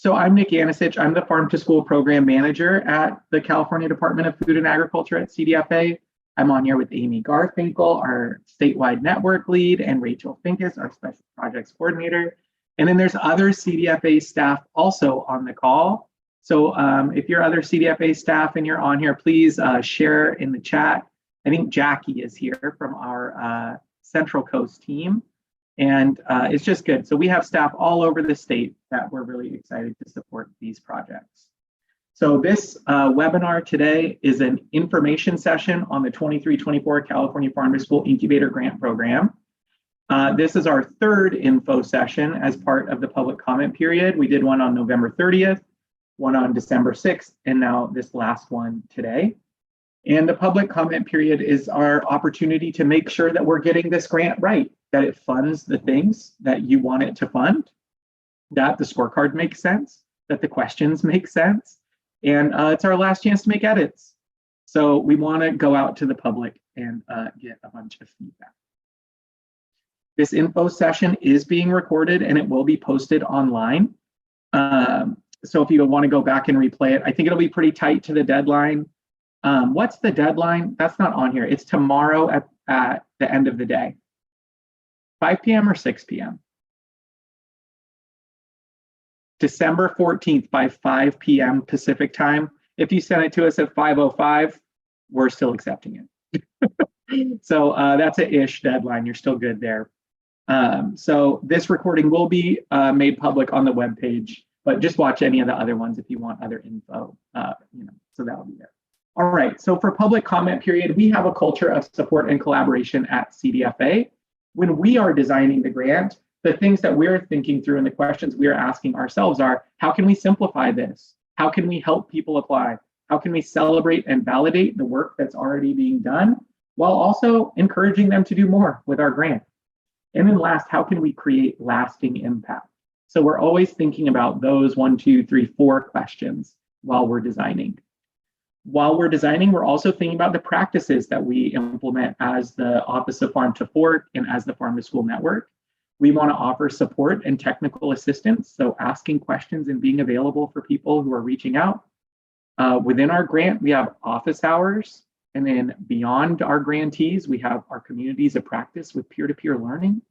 So I'm Nick Anisich. I'm the Farm to School Program Manager at the California Department of Food and Agriculture at CDFA. I'm on here with Amy Garfinkel, our statewide network lead, and Rachel Finkus, our special projects coordinator. And then there's other CDFA staff also on the call. So if you're other CDFA staff and you're on here, please share in the chat. I think Jackie is here from our Central Coast team. And it's just good. So we have staff all over the state that we're really excited to support these projects. So this webinar today is an information session on the 23-24 California Farm to School Incubator Grant Program. This is our third info session as part of the public comment period. We did one on November 30th, one on December 6th, and now this last one today. And the public comment period is our opportunity to make sure that we're getting this grant right, that it funds the things that you want it to fund, that the scorecard makes sense, that the questions make sense, and it's our last chance to make edits. So we want to go out to the public and get a bunch of feedback. This info session is being recorded and it will be posted online. So if you want to go back and replay it, I think it'll be pretty tight to the deadline. What's the deadline? That's not on here. It's tomorrow at the end of the day. 5 p.m. or 6 p.m. December 14th by 5 p.m. Pacific time. If you send it to us at 5:05, we're still accepting it. So that's an ish deadline. You're still good there. So this recording will be made public on the webpage, but just watch any of the other ones if you want other info. So that'll be there. All right, so for public comment period, we have a culture of support and collaboration at CDFA. When we are designing the grant, the things that we're thinking through and the questions we are asking ourselves are, how can we simplify this? How can we help people apply? How can we celebrate and validate the work that's already being done while also encouraging them to do more with our grant? And then last, how can we create lasting impact? So we're always thinking about those 1, 2, 3, 4 questions while we're designing. While we're designing, we're also thinking about the practices that we implement as the Office of Farm to Fork and as the Farm to School Network. We want to offer support and technical assistance, so asking questions and being available for people who are reaching out. Within our grant, we have office hours, and then beyond our grantees, we have our communities of practice with peer-to-peer learning,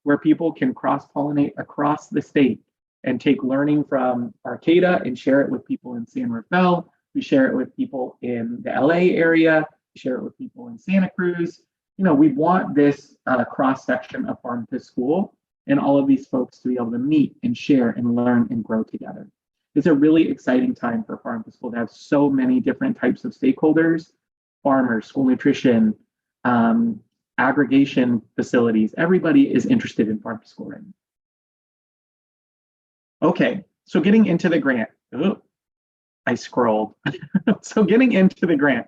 where people can cross-pollinate across the state and take learning from Arcata and share it with people in San Rafael. We share it with people in the LA area, we share it with people in Santa Cruz. We want this cross-section of farm to school and all of these folks to be able to meet and share and learn and grow together. It's a really exciting time for farm to school to have so many different types of stakeholders, farmers, school nutrition, aggregation facilities. Everybody is interested in farm to school right now. Okay, so getting into the grant. Ooh. I scrolled. So getting into the grant,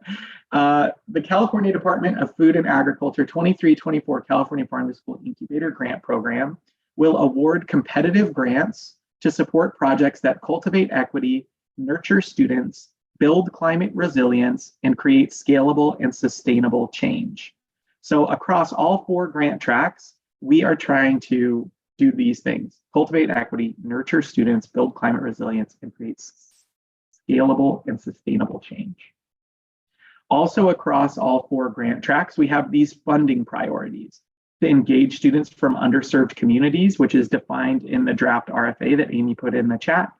the California Department of Food and Agriculture 23-24 California Farm to School Incubator Grant Program will award competitive grants to support projects that cultivate equity, nurture students, build climate resilience, and create scalable and sustainable change. So across all 4 grant tracks, we are trying to do these things: cultivate equity, nurture students, build climate resilience, and create scalable and sustainable change. Also across all 4 grant tracks, we have these funding priorities: to engage students from underserved communities, which is defined in the draft RFA that Amy put in the chat,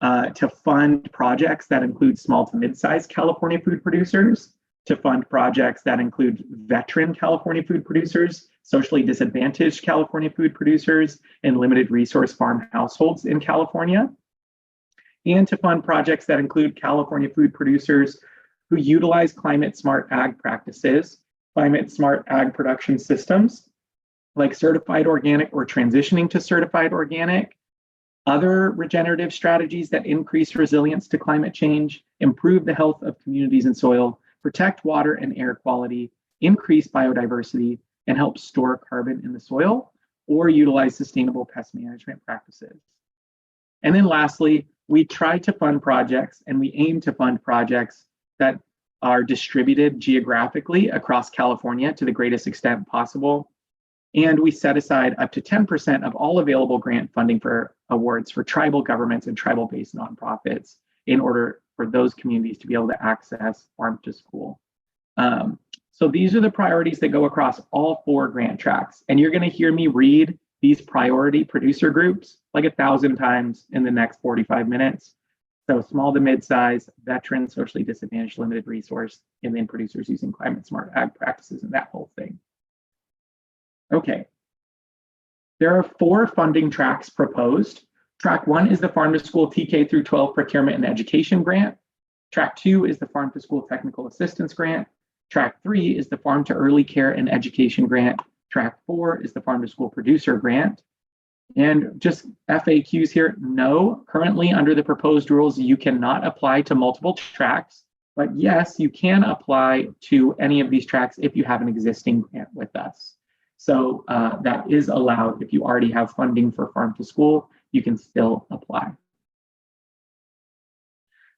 to fund projects that include small to mid-sized California food producers, to fund projects that include veteran California food producers, socially disadvantaged California food producers, and limited resource farm households in California, and to fund projects that include California food producers who utilize climate smart ag practices, climate smart ag production systems, like certified organic or transitioning to certified organic, other regenerative strategies that increase resilience to climate change, improve the health of communities and soil, protect water and air quality, increase biodiversity, and help store carbon in the soil, or utilize sustainable pest management practices. And then lastly, we try to fund projects and we aim to fund projects that are distributed geographically across California to the greatest extent possible. And we set aside up to 10% of all available grant funding for awards for tribal governments and tribal-based nonprofits in order for those communities to be able to access farm to school. So these are the priorities that go across all 4 grant tracks. And you're going to hear me read these priority producer groups like 1,000 times in the next 45 minutes. So small to mid-size, veteran, socially disadvantaged, limited resource, and then producers using climate smart ag practices and that whole thing. Okay. There are 4 funding tracks proposed. Track 1 is the Farm to School TK through 12 Procurement and Education Grant. Track 2 is the Farm to School Technical Assistance Grant. Track 3 is the Farm to Early Care and Education Grant. Track 4 is the Farm to School Producer Grant. And just FAQs here, no, currently under the proposed rules, you cannot apply to multiple tracks, but yes, you can apply to any of these tracks if you have an existing grant with us. So that is allowed. If you already have funding for Farm to School, you can still apply.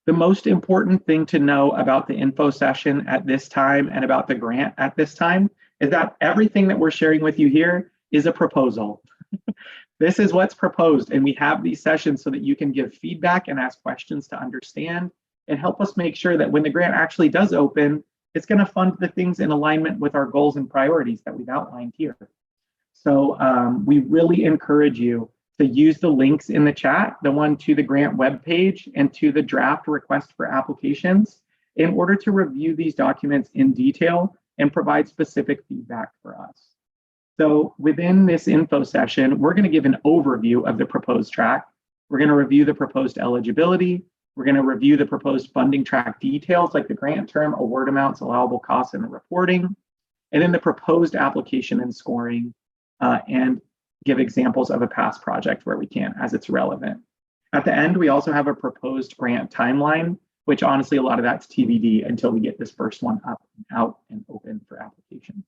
The most important thing to know about the info session at this time and about the grant at this time is that everything that we're sharing with you here is a proposal. This is what's proposed, and we have these sessions so that you can give feedback and ask questions to understand and help us make sure that when the grant actually does open, it's going to fund the things in alignment with our goals and priorities that we've outlined here. So we really encourage you to use the links in the chat, the one to the grant webpage and to the draft request for applications, in order to review these documents in detail and provide specific feedback for us. So within this info session, we're going to give an overview of the proposed track. We're going to review the proposed eligibility. We're going to review the proposed funding track details like the grant term, award amounts, allowable costs, and the reporting, and then the proposed application and scoring, and give examples of a past project where we can, as it's relevant. At the end, we also have a proposed grant timeline, which honestly, a lot of that's TBD until we get this first one up and out and open for applications.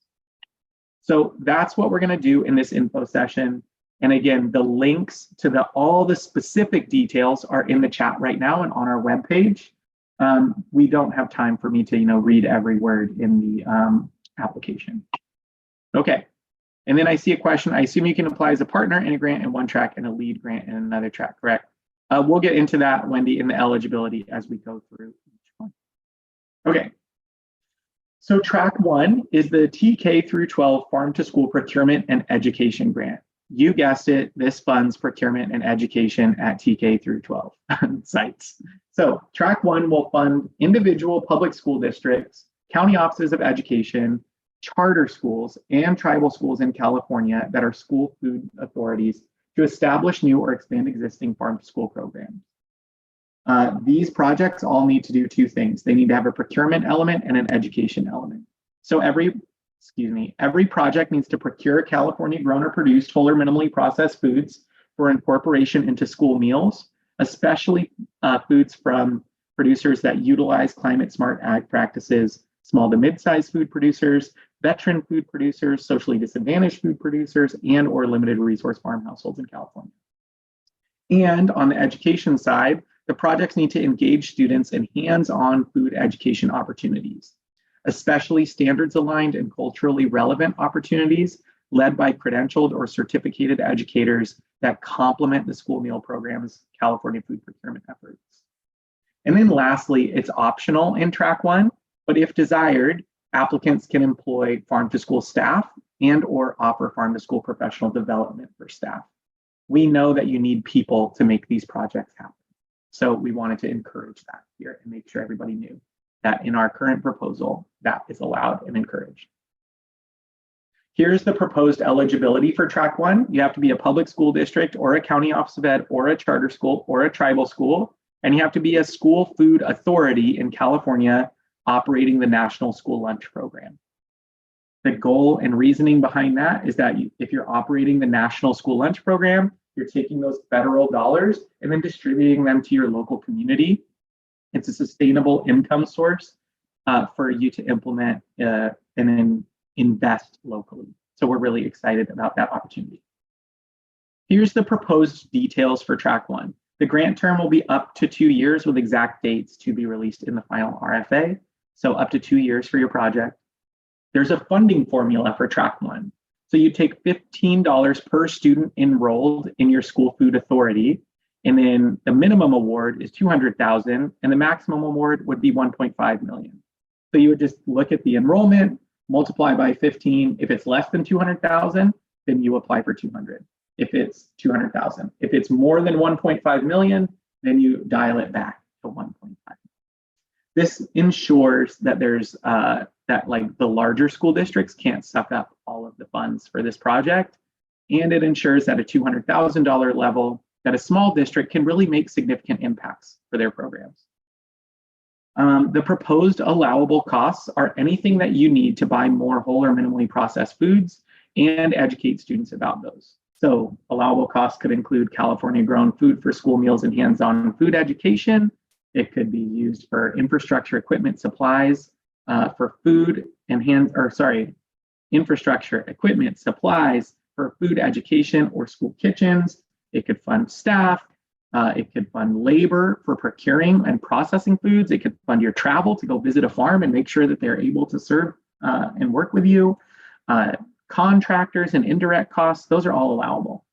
So that's what we're going to do in this info session. And again, the links to all the specific details are in the chat right now and on our webpage. We don't have time for me to read every word in the application. Okay. And then I see a question. I assume you can apply as a partner in a grant in one track and a lead grant in another track, correct? We'll get into that, Wendy, in the eligibility as we go through each one. Okay. So track 1 is the TK through 12 Farm to School Procurement and Education Grant. You guessed it, this funds procurement and education at TK through 12 sites. So track 1 will fund individual public school districts, county offices of education, charter schools, and tribal schools in California that are school food authorities to establish new or expand existing farm to school programs. These projects all need to do 2 things. They need to have a procurement element and an education element. So every project needs to procure California grown or produced whole or minimally processed foods for incorporation into school meals, especially foods from producers that utilize climate smart ag practices, small to mid-sized food producers, veteran food producers, socially disadvantaged food producers, and or limited resource farm households in California. And on the education side, the projects need to engage students in hands-on food education opportunities, especially standards-aligned and culturally relevant opportunities led by credentialed or certificated educators that complement the school meal program's California food procurement efforts. And then lastly, it's optional in track 1, but if desired, applicants can employ farm to school staff and or offer farm to school professional development for staff. We know that you need people to make these projects happen. So we wanted to encourage that here and make sure everybody knew that in our current proposal, that is allowed and encouraged. Here's the proposed eligibility for track 1. You have to be a public school district or a county office of ed or a charter school or a tribal school, and you have to be a school food authority in California operating the National School Lunch Program. The goal and reasoning behind that is that if you're operating the National School Lunch Program, you're taking those federal dollars and then distributing them to your local community. It's a sustainable income source for you to implement and then invest locally. So we're really excited about that opportunity. Here's the proposed details for track 1. The grant term will be up to 2 years with exact dates to be released in the final RFA. So up to 2 years for your project. There's a funding formula for track 1. So you take $15 per student enrolled in your school food authority, and then the minimum award is $200,000, and the maximum award would be $1.5 million. So you would just look at the enrollment, multiply by 15. If it's less than 200,000, then you apply for 200. If it's 200,000, if it's more than 1.5 million, then you dial it back to 1.5. This ensures that there's that like the larger school districts can't suck up all of the funds for this project, and it ensures that a $200,000 level that a small district can really make significant impacts for their programs. The proposed allowable costs are anything that you need to buy more whole or minimally processed foods and educate students about those. So allowable costs could include California grown food for school meals and hands-on food education. It could be used for infrastructure, equipment, supplies, for food and infrastructure, equipment, supplies for food education or school kitchens. It could fund staff. It could fund labor for procuring and processing foods. It could fund your travel to go visit a farm and make sure that they're able to serve and work with you. Contractors and indirect costs, those are all allowable.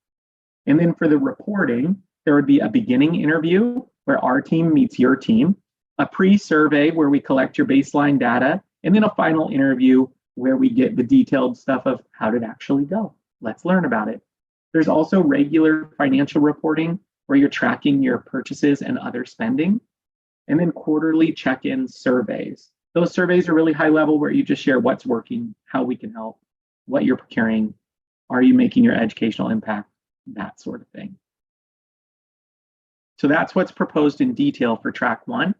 And then for the reporting, there would be a beginning interview where our team meets your team, a pre-survey where we collect your baseline data, and then a final interview where we get the detailed stuff of how did it actually go. Let's learn about it. There's also regular financial reporting where you're tracking your purchases and other spending, and then quarterly check-in surveys. Those surveys are really high level where you just share what's working, how we can help, what you're procuring, are you making your educational impact, that sort of thing. So that's what's proposed in detail for track 1.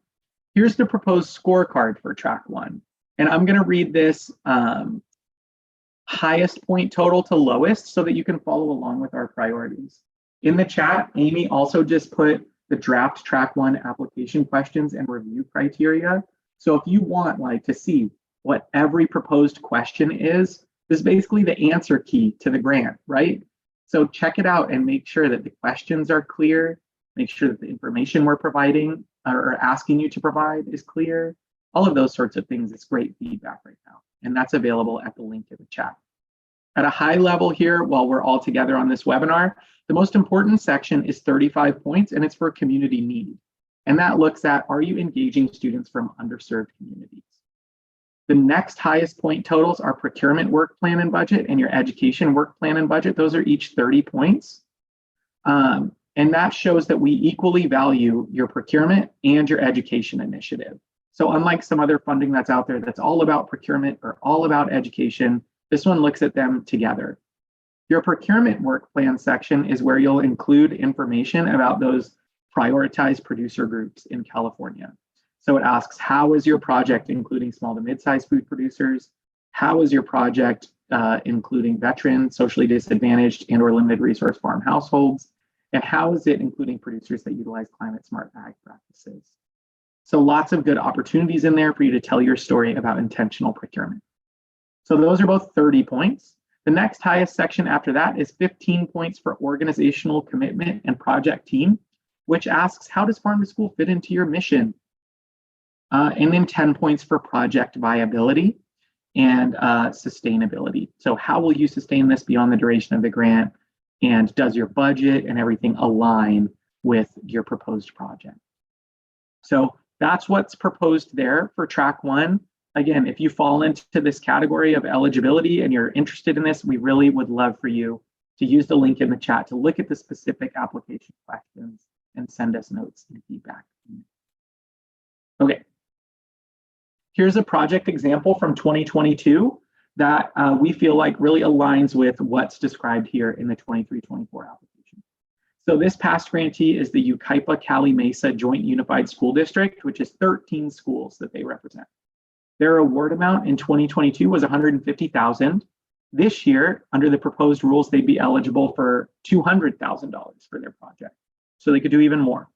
Here's the proposed scorecard for track 1. And I'm going to read this highest point total to lowest so that you can follow along with our priorities. In the chat, Amy also just put the draft track 1 application questions and review criteria. So if you want to see what every proposed question is, this is basically the answer key to the grant, right? So check it out and make sure that the questions are clear, make sure that the information we're providing or asking you to provide is clear. All of those sorts of things, it's great feedback right now. And that's available at the link in the chat. At a high level here, while we're all together on this webinar, the most important section is 35 points, and it's for community need. And that looks at, are you engaging students from underserved communities? The next highest point totals are procurement work plan and budget and your education work plan and budget. Those are each 30 points. And that shows that we equally value your procurement and your education initiative. So unlike some other funding that's out there that's all about procurement or all about education, this one looks at them together. Your procurement work plan section is where you'll include information about those prioritized producer groups in California. So it asks, how is your project including small to mid-sized food producers? How is your project including veteran, socially disadvantaged, and or limited resource farm households? And how is it including producers that utilize climate smart ag practices? So lots of good opportunities in there for you to tell your story about intentional procurement. So those are both 30 points. The next highest section after that is 15 points for organizational commitment and project team, which asks, how does farm to school fit into your mission? And then 10 points for project viability and sustainability. So how will you sustain this beyond the duration of the grant? And does your budget and everything align with your proposed project? So that's what's proposed there for track 1. Again, if you fall into this category of eligibility and you're interested in this, we really would love for you to use the link in the chat to look at the specific application questions and send us notes and feedback. Okay. Here's a project example from 2022 that we feel like really aligns with what's described here in the 23-24 application. So this past grantee is the Yucaipa Cali Mesa Joint Unified School District, which is 13 schools that they represent. Their award amount in 2022 was $150,000. This year, under the proposed rules, they'd be eligible for $200,000 for their project. So they could do even more.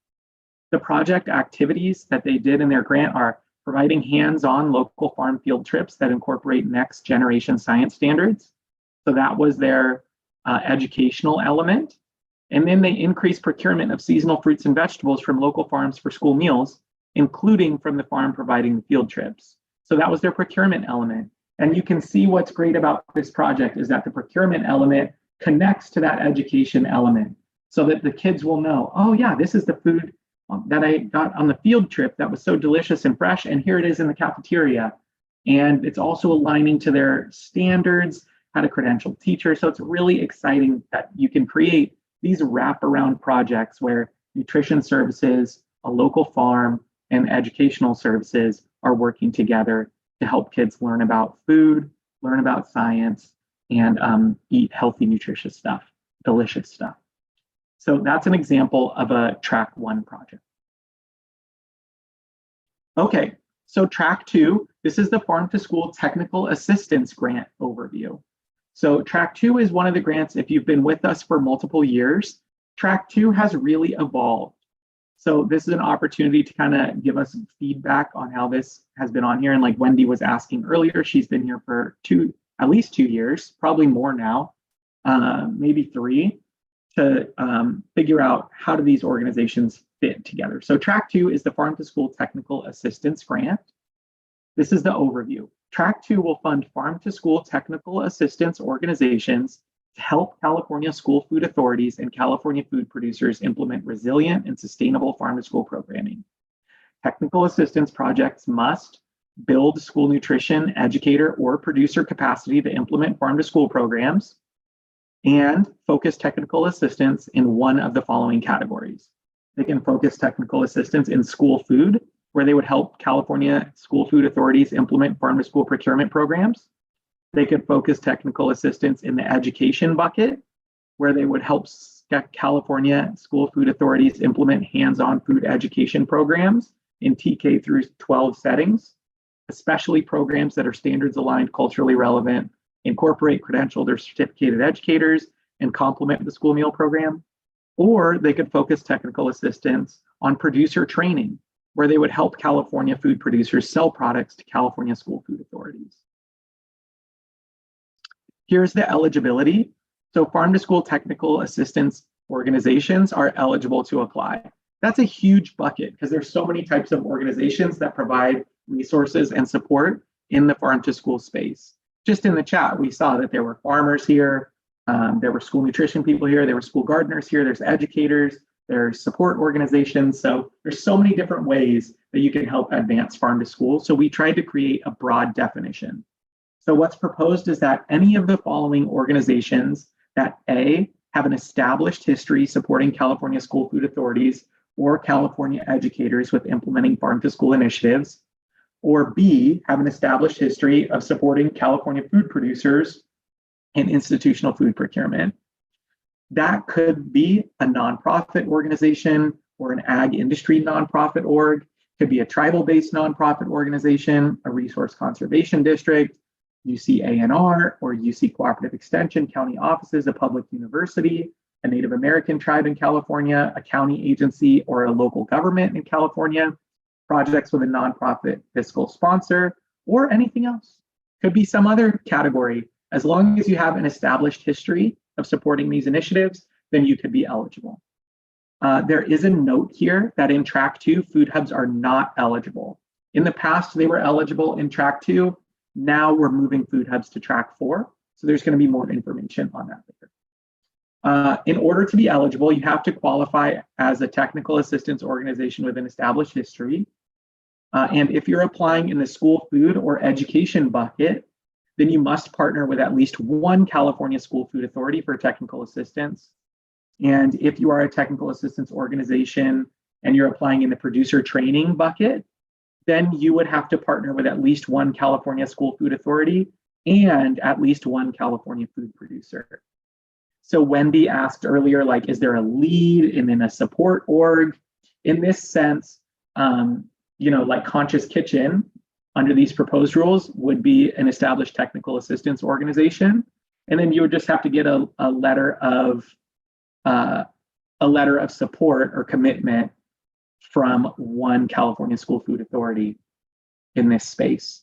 The project activities that they did in their grant are providing hands-on local farm field trips that incorporate next generation science standards. So that was their educational element. And then they increased procurement of seasonal fruits and vegetables from local farms for school meals, including from the farm providing the field trips. So that was their procurement element. And you can see what's great about this project is that the procurement element connects to that education element so that the kids will know, oh yeah, this is the food that I got on the field trip that was so delicious and fresh, and here it is in the cafeteria. And it's also aligning to their standards, how to credential teachers. So it's really exciting that you can create these wraparound projects where nutrition services, a local farm, and educational services are working together to help kids learn about food, learn about science, and eat healthy, nutritious stuff, delicious stuff. So that's an example of a track 1 project. Okay, so track 2, this is the Farm to School Technical Assistance Grant overview. So track 2 is one of the grants, if you've been with us for multiple years, track 2 has really evolved. So this is an opportunity to kind of give us feedback on how this has been on here. And like Wendy was asking earlier, she's been here for at least 2 years, probably more now, maybe 3, to figure out how do these organizations fit together. So track 2 is the Farm to School Technical Assistance Grant. This is the overview. Track 2 will fund farm to school technical assistance organizations to help California school food authorities and California food producers implement resilient and sustainable farm to school programming. Technical assistance projects must build school nutrition, educator, or producer capacity to implement farm to school programs, and focus technical assistance in one of the following categories. They can focus technical assistance in school food, where they would help California school food authorities implement farm to school procurement programs. They could focus technical assistance in the education bucket, where they would help California school food authorities implement hands-on food education programs in TK through 12 settings, especially programs that are standards aligned, culturally relevant, incorporate credentialed or certificated educators, and complement the school meal program. Or they could focus technical assistance on producer training, where they would help California food producers sell products to California school food authorities. Here's the eligibility. So farm to school technical assistance organizations are eligible to apply. That's a huge bucket because there's so many types of organizations that provide resources and support in the farm to school space. Just in the chat, we saw that there were farmers here, there were school nutrition people here, there were school gardeners here, there's educators, there's support organizations. So there's so many different ways that you can help advance farm to school. So we tried to create a broad definition. So what's proposed is that any of the following organizations that A, have an established history supporting California school food authorities or California educators with implementing farm to school initiatives, or B, have an established history of supporting California food producers and institutional food procurement. That could be a nonprofit organization or an ag industry nonprofit org, could be a tribal-based nonprofit organization, a resource conservation district, UCANR or UC Cooperative Extension, county offices, a public university, a Native American tribe in California, a county agency or a local government in California, projects with a nonprofit fiscal sponsor, or anything else. Could be some other category. As long as you have an established history of supporting these initiatives, then you could be eligible. There is a note here that in track 2, food hubs are not eligible. In the past, they were eligible in track 2. Now we're moving food hubs to track 4. So there's going to be more information on that later. In order to be eligible, you have to qualify as a technical assistance organization with an established history. And if you're applying in the school food or education bucket, then you must partner with at least one California school food authority for technical assistance. And if you are a technical assistance organization and you're applying in the producer training bucket, then you would have to partner with at least one California school food authority and at least one California food producer. So Wendy asked earlier, like, is there a lead and then a support org? In this sense, like Conscious Kitchen under these proposed rules would be an established technical assistance organization. And then you would just have to get a letter of support or commitment from one California school food authority in this space.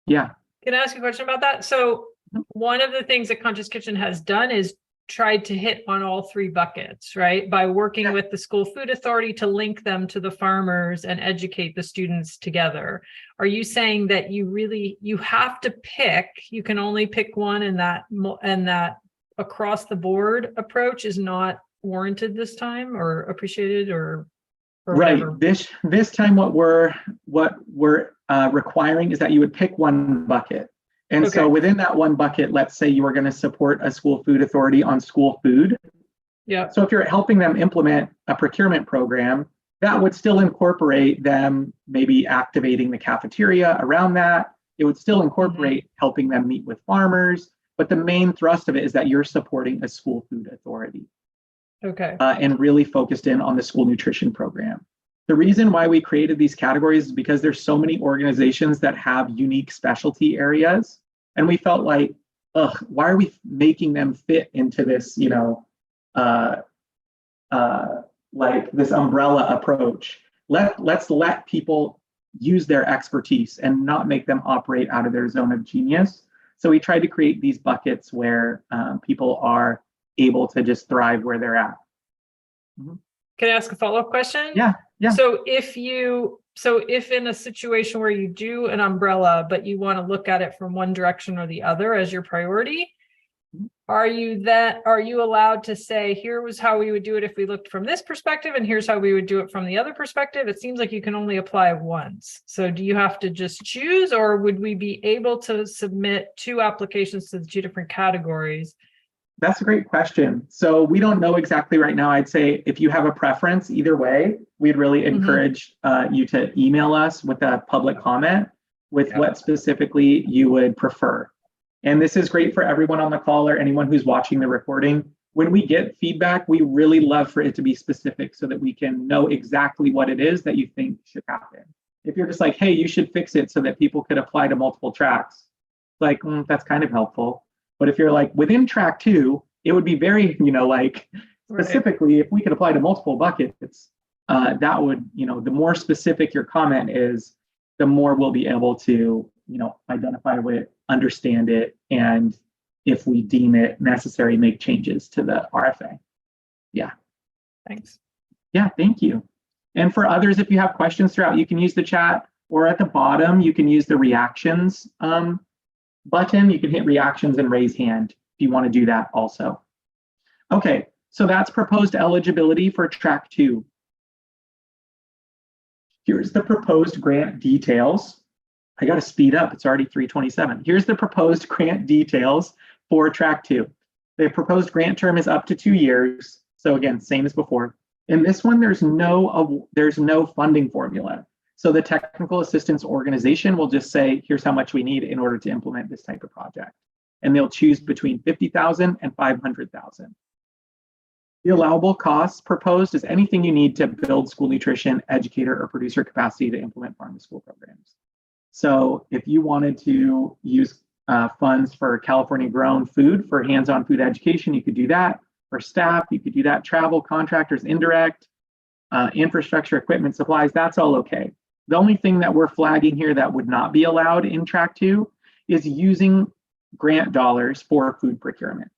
Yeah. Can I ask a question about that? So one of the things that Conscious Kitchen has done is tried to hit on all three buckets, right? By working with the school food authority to link them to the farmers and educate the students together. Are you saying that you have to pick, you can only pick one, and that across the board approach is not warranted this time or appreciated or whatever? Right. This time what we're requiring is that you would pick one bucket. And so within that one bucket, let's say you are going to support a school food authority on school food. Yeah. So if you're helping them implement a procurement program, that would still incorporate them maybe activating the cafeteria around that. It would still incorporate helping them meet with farmers. But the main thrust of it is that you're supporting a school food authority. Okay. And really focused in on the school nutrition program. The reason why we created these categories is because there's so many organizations that have unique specialty areas. And we felt like, why are we making them fit into this, like this umbrella approach? Let's let people use their expertise and not make them operate out of their zone of genius. So we tried to create these buckets where people are able to just thrive where they're at. Can I ask a follow-up question? Yeah. So if in a situation where you do an umbrella, but you want to look at it from one direction or the other as your priority, are you allowed to say, here was how we would do it if we looked from this perspective, and here's how we would do it from the other perspective? It seems like you can only apply once. So do you have to just choose, or would we be able to submit two applications to the two different categories? That's a great question. So we don't know exactly right now. I'd say if you have a preference, either way, we'd really encourage you to email us with a public comment with what specifically you would prefer. And this is great for everyone on the call or anyone who's watching the recording. When we get feedback, we really love for it to be specific so that we can know exactly what it is that you think should happen. If you're just like, hey, you should fix it so that people could apply to multiple tracks, like, that's kind of helpful. But if you're like within track 2, it would be very, specifically, if we could apply to multiple buckets, that would, the more specific your comment is, the more we'll be able to, identify it, understand it, and if we deem it necessary, make changes to the RFA. Yeah. Thanks. Yeah, thank you. And for others, if you have questions throughout, you can use the chat, or at the bottom, you can use the reactions button. You can hit reactions and raise hand if you want to do that also. Okay, so that's proposed eligibility for track 2. Here's the proposed grant details. I got to speed up. It's already 3:27. Here's the proposed grant details for track 2. The proposed grant term is up to 2 years. So again, same as before. In this one, there's no funding formula. So the technical assistance organization will just say, here's how much we need in order to implement this type of project. And they'll choose between $50,000 and $500,000. The allowable costs proposed is anything you need to build school nutrition, educator, or producer capacity to implement farm-to-school programs. So if you wanted to use funds for California-grown food for hands-on food education, you could do that. For staff, you could do that. Travel, contractors, indirect, infrastructure, equipment, supplies, that's all okay. The only thing that we're flagging here that would not be allowed in track 2 is using grant dollars for food procurement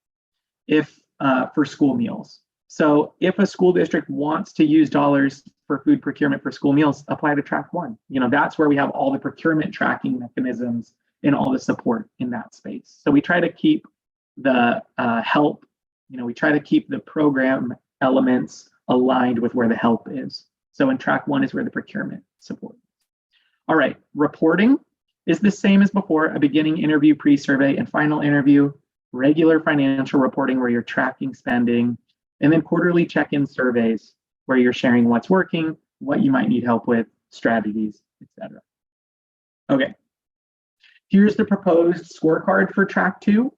for school meals. So if a school district wants to use dollars for food procurement for school meals, apply to track 1. That's where we have all the procurement tracking mechanisms and all the support in that space. So we try to keep the help, we try to keep the program elements aligned with where the help is. So in track 1 is where the procurement support is. All right, reporting is the same as before: a beginning interview, pre-survey, and final interview, regular financial reporting where you're tracking spending, and then quarterly check-in surveys where you're sharing what's working, what you might need help with, strategies, etc. Okay, here's the proposed scorecard for track 2.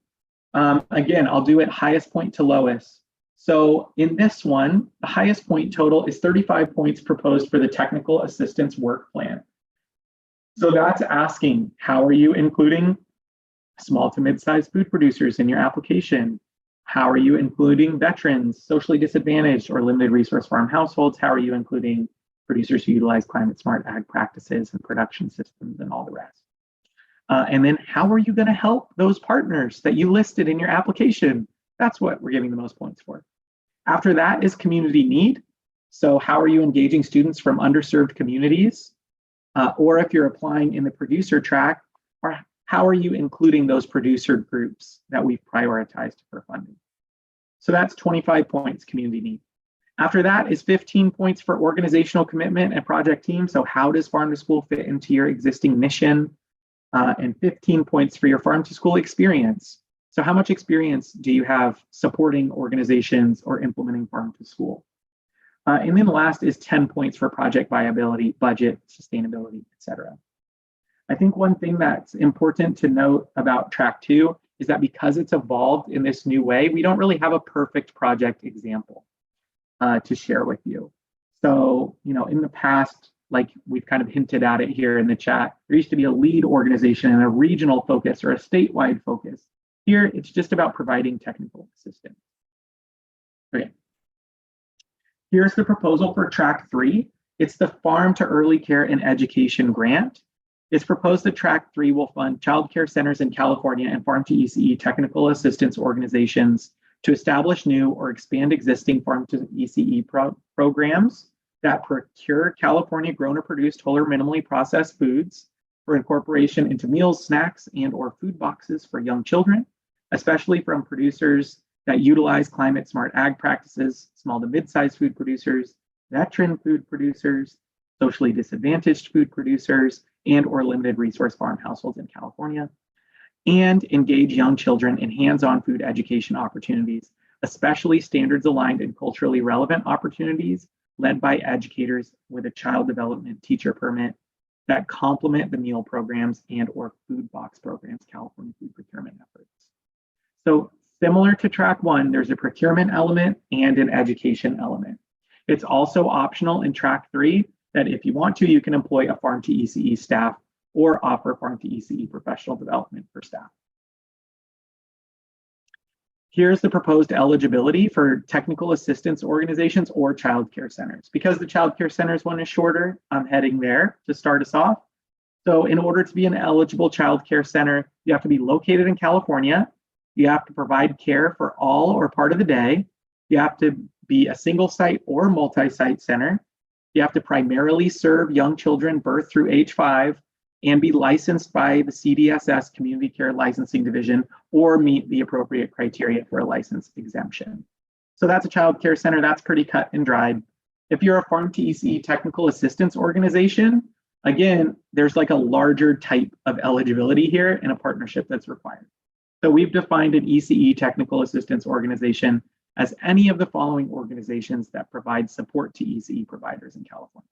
Again, I'll do it highest point to lowest. So in this one, the highest point total is 35 points proposed for the technical assistance work plan. So that's asking, how are you including small to mid-sized food producers in your application? How are you including veterans, socially disadvantaged, or limited resource farm households? How are you including producers who utilize climate smart ag practices and production systems and all the rest? And then how are you going to help those partners that you listed in your application? That's what we're giving the most points for. After that is community need. So how are you engaging students from underserved communities? Or if you're applying in the producer track, or how are you including those producer groups that we've prioritized for funding? So that's 25 points, community need. After that is 15 points for organizational commitment and project team. So how does Farm to School fit into your existing mission? And 15 points for your Farm to School experience. So how much experience do you have supporting organizations or implementing Farm to School? And then the last is 10 points for project viability, budget, sustainability, et cetera. I think one thing that's important to note about track 2 is that because it's evolved in this new way, we don't really have a perfect project example to share with you. So, in the past, like we've kind of hinted at it here in the chat, there used to be a lead organization and a regional focus or a statewide focus. Here, it's just about providing technical assistance. Okay. Here's the proposal for track 3. It's the Farm to Early Care and Education Grant. It's proposed that track 3 will fund child care centers in California and Farm to ECE technical assistance organizations to establish new or expand existing Farm to ECE programs that procure California grown or produced whole or minimally processed foods for incorporation into meals, snacks, and or food boxes for young children, especially from producers that utilize climate smart ag practices, small to mid-sized food producers, veteran food producers, socially disadvantaged food producers, and or limited resource farm households in California, and engage young children in hands-on food education opportunities, especially standards aligned and culturally relevant opportunities led by educators with a child development teacher permit that complement the meal programs and or food box programs, California food procurement efforts. So similar to track 1, there's a procurement element and an education element. It's also optional in track 3 that if you want to, you can employ a Farm to ECE staff or offer Farm to ECE professional development for staff. Here's the proposed eligibility for technical assistance organizations or child care centers. Because the child care centers one is shorter, I'm heading there to start us off. So in order to be an eligible child care center, you have to be located in California. You have to provide care for all or part of the day. You have to be a single site or multi-site center. You have to primarily serve young children birth through age 5 and be licensed by the CDSS Community Care Licensing Division or meet the appropriate criteria for a license exemption. So that's a child care center. That's pretty cut and dried. If you're a Farm to ECE technical assistance organization, again, there's like a larger type of eligibility here and a partnership that's required. So we've defined an ECE technical assistance organization as any of the following organizations that provide support to ECE providers in California.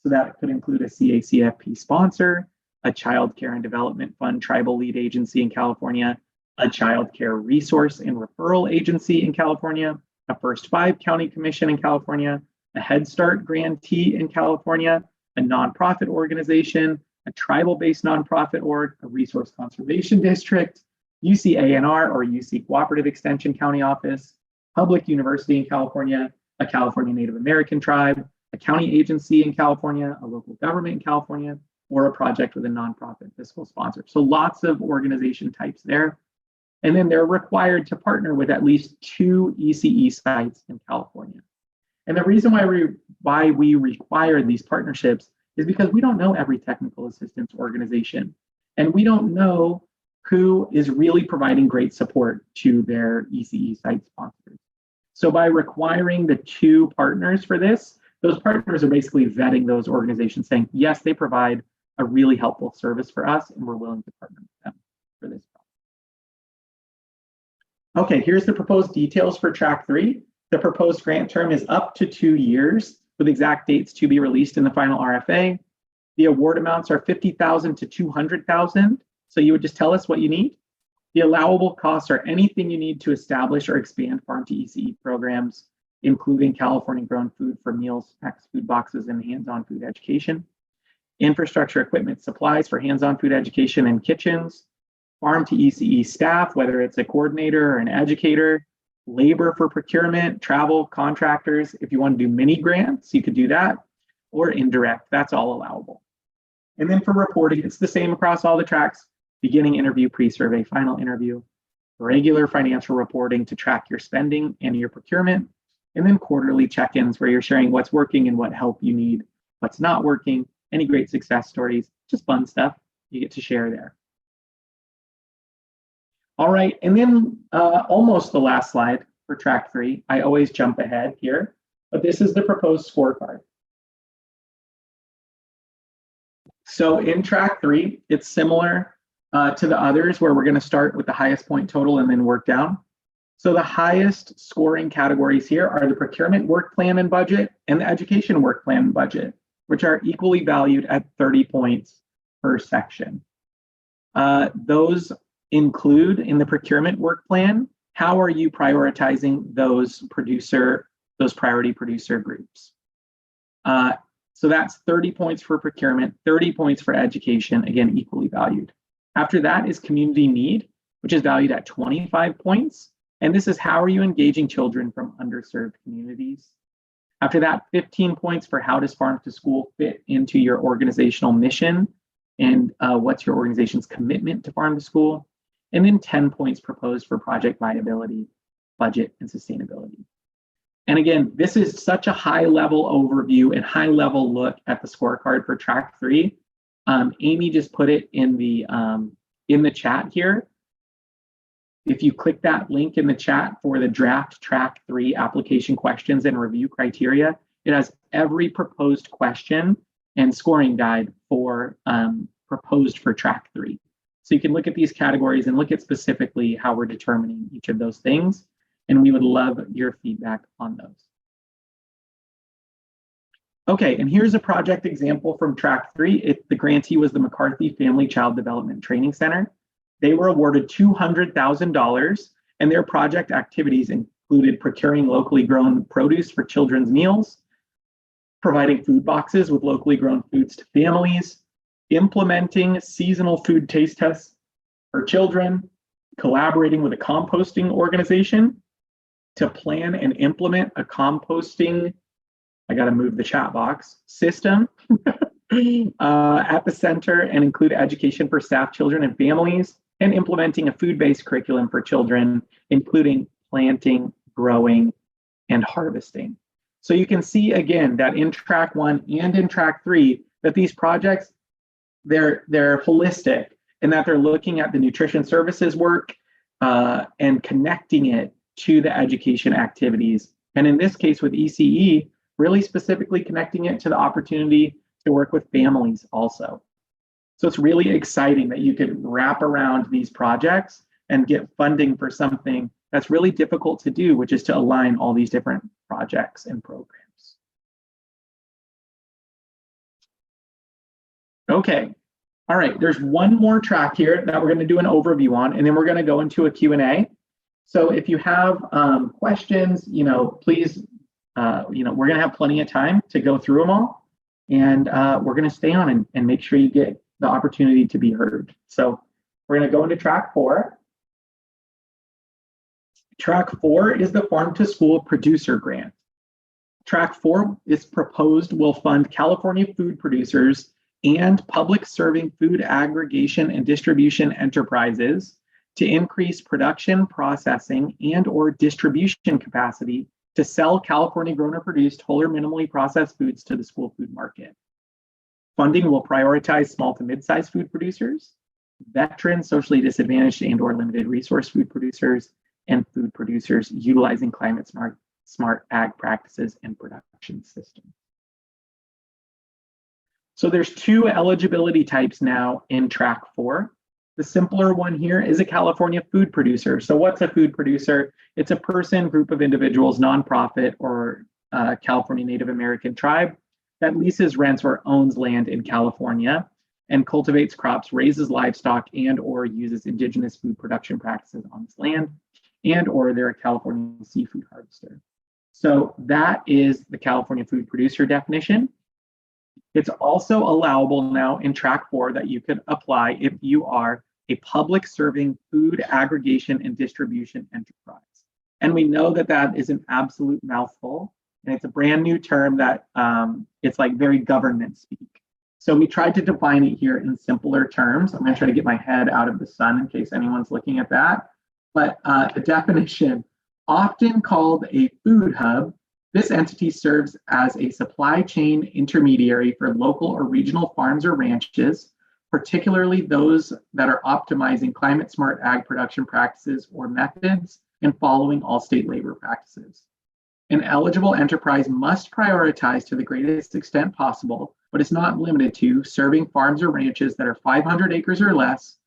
So that could include a CACFP sponsor, a Child Care and Development Fund tribal lead agency in California, a Child Care Resource and Referral Agency in California, a First 5 County Commission in California, a Head Start grantee in California, a nonprofit organization, a tribal-based nonprofit org, a resource conservation district, UCANR or UC Cooperative Extension County Office, public university in California, a California Native American tribe, a county agency in California, a local government in California, or a project with a nonprofit fiscal sponsor. So lots of organization types there. And then they're required to partner with at least 2 ECE sites in California. And the reason why we require these partnerships is because we don't know every technical assistance organization. And we don't know who is really providing great support to their ECE site sponsors. So by requiring the 2 partners for this, those partners are basically vetting those organizations saying, yes, they provide a really helpful service for us and we're willing to partner with them for this. Okay, here's the proposed details for track 3. The proposed grant term is up to 2 years with exact dates to be released in the final RFA. The award amounts are $50,000 to $200,000. So you would just tell us what you need. The allowable costs are anything you need to establish or expand Farm to ECE programs, including California grown food for meals, snacks, food boxes, and hands-on food education. Infrastructure, equipment, supplies for hands-on food education and kitchens. Farm to ECE staff, whether it's a coordinator or an educator. Labor for procurement, travel, contractors. If you want to do mini grants, you could do that. Or indirect, that's all allowable. And then for reporting, it's the same across all the tracks. Beginning interview, pre-survey, final interview. regular financial reporting to track your spending and your procurement, and then quarterly check-ins where you're sharing what's working and what help you need, what's not working, any great success stories, just fun stuff you get to share there. All right, and then almost the last slide for track 3. I always jump ahead here, but this is the proposed scorecard. So in track 3, it's similar to the others where we're going to start with the highest point total and then work down. So the highest scoring categories here are the procurement work plan and budget and the education work plan and budget, which are equally valued at 30 points per section. Those include in the procurement work plan, how are you prioritizing those priority producer groups? So that's 30 points for procurement, 30 points for education, again, equally valued. After that is community need, which is valued at 25 points. And this is how are you engaging children from underserved communities? After that, 15 points for how does Farm to School fit into your organizational mission and what's your organization's commitment to Farm to School? And then 10 points proposed for project viability, budget, and sustainability. And again, this is such a high-level overview and high-level look at the scorecard for track 3. Amy just put it in the chat here. If you click that link in the chat for the draft track 3 application questions and review criteria, it has every proposed question and scoring guide for proposed for track 3. So you can look at these categories and look at specifically how we're determining each of those things. And we would love your feedback on those. Okay, and here's a project example from track 3. The grantee was the McCarthy Family Child Development Training Center. They were awarded $200,000, and their project activities included procuring locally grown produce for children's meals, providing food boxes with locally grown foods to families, implementing seasonal food taste tests for children, collaborating with a composting organization to plan and implement a composting, I got to move the chat box, system at the center and include education for staff, children, and families, and implementing a food-based curriculum for children, including planting, growing, and harvesting. So you can see again that in track 1 and in track 3 that these projects, they're holistic in that they're looking at the nutrition services work and connecting it to the education activities. And in this case with ECE, really specifically connecting it to the opportunity to work with families also. So it's really exciting that you could wrap around these projects and get funding for something that's really difficult to do, which is to align all these different projects and programs. Okay, all right, there's one more track here that we're going to do an overview on, and then we're going to go into a Q&A. So if you have questions, please, we're going to have plenty of time to go through them all, and we're going to stay on and make sure you get the opportunity to be heard. So we're going to go into track 4. Track 4 is the Farm to School Producer Grant. Track 4 is proposed will fund California food producers and public serving food aggregation and distribution enterprises to increase production, processing, and or distribution capacity to sell California grown or produced whole or minimally processed foods to the school food market. Funding will prioritize small to mid-sized food producers, veteran, socially disadvantaged and or limited resource food producers, and food producers utilizing climate smart ag practices and production systems. So there's 2 eligibility types now in track 4. The simpler one here is a California food producer. So what's a food producer? It's a person, group of individuals, nonprofit, or California Native American tribe that leases, rents, or owns land in California and cultivates crops, raises livestock, and or uses indigenous food production practices on this land, and or they're a California seafood harvester. So that is the California food producer definition. It's also allowable now in track 4 that you could apply if you are a public serving food aggregation and distribution enterprise. And we know that that is an absolute mouthful, and it's a brand new term that it's like very government speak. So we tried to define it here in simpler terms. I'm going to try to get my head out of the sun in case anyone's looking at that. But the definition, often called a food hub, this entity serves as a supply chain intermediary for local or regional farms or ranches, particularly those that are optimizing climate smart ag production practices or methods and following all state labor practices. An eligible enterprise must prioritize to the greatest extent possible, but is not limited to, serving farms or ranches that are 500 acres or less,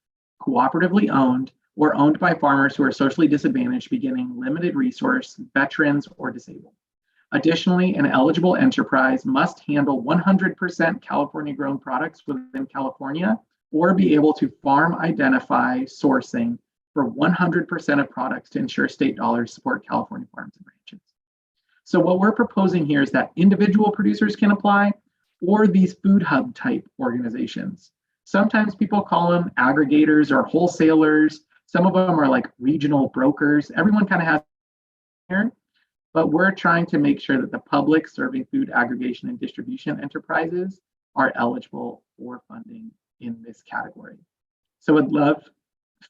cooperatively owned, or owned by farmers who are socially disadvantaged, beginning limited resource, veterans, or disabled. Additionally, an eligible enterprise must handle 100% California grown products within California, or be able to farm identify sourcing for 100% of products to ensure state dollars support California farms and ranches. So what we're proposing here is that individual producers can apply, or these food hub type organizations. Sometimes people call them aggregators or wholesalers. Some of them are like regional brokers. Everyone kind of has here, but we're trying to make sure that the public serving food aggregation and distribution enterprises are eligible for funding in this category. So I'd love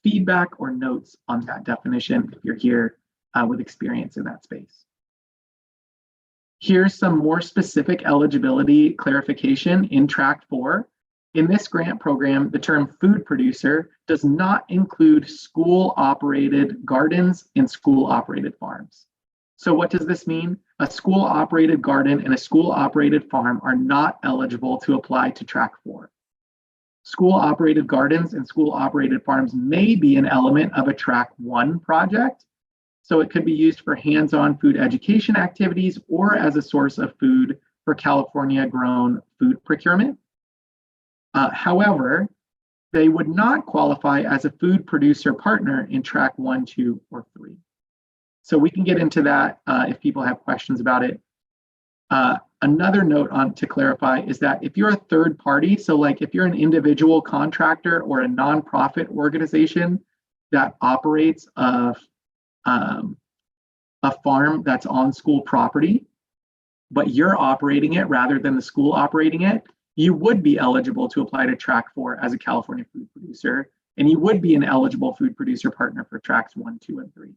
feedback or notes on that definition if you're here with experience in that space. Here's some more specific eligibility clarification in Track 4. In this grant program, the term food producer does not include school-operated gardens and school-operated farms. So what does this mean? A school-operated garden and a school-operated farm are not eligible to apply to Track 4. School-operated gardens and school-operated farms may be an element of a Track 1 project. So it could be used for hands-on food education activities or as a source of food for California grown food procurement. However, they would not qualify as a food producer partner in Track 1, 2, or 3. So we can get into that if people have questions about it. Another note on to clarify is that if you're a third party, so like if you're an individual contractor or a nonprofit organization that operates a farm that's on school property, but you're operating it rather than the school operating it, you would be eligible to apply to Track 4 as a California food producer, and you would be an eligible food producer partner for Tracks 1, 2, and 3.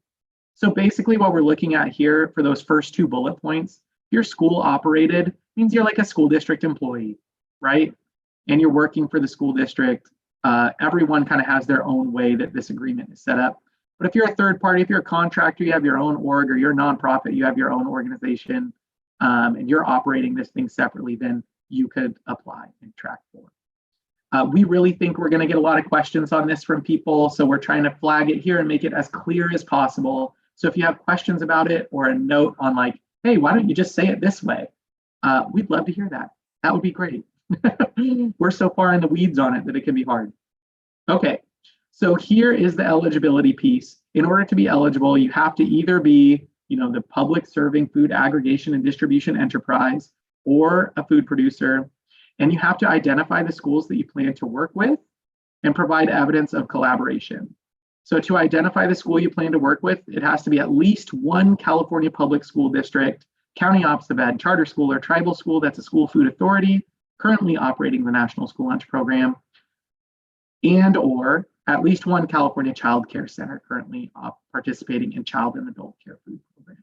So basically what we're looking at here for those first two bullet points, if you're school operated, means you're like a school district employee, right? And you're working for the school district. Everyone kind of has their own way that this agreement is set up. But if you're a third party, if you're a contractor, you have your own org, or you're a nonprofit, you have your own organization, and you're operating this thing separately, then you could apply in Track 4. We really think we're going to get a lot of questions on this from people, so we're trying to flag it here and make it as clear as possible. So if you have questions about it or a note on like, hey, why don't you just say it this way? We'd love to hear that. That would be great. We're so far in the weeds on it that it can be hard. Okay. So here is the eligibility piece. In order to be eligible, you have to either be, the public serving food aggregation and distribution enterprise or a food producer, and you have to identify the schools that you plan to work with and provide evidence of collaboration. So to identify the school you plan to work with, it has to be at least one California public school district, county office of ed, charter school, or tribal school that's a school food authority currently operating the National School Lunch Program, and or at least one California child care center currently participating in child and adult care food program.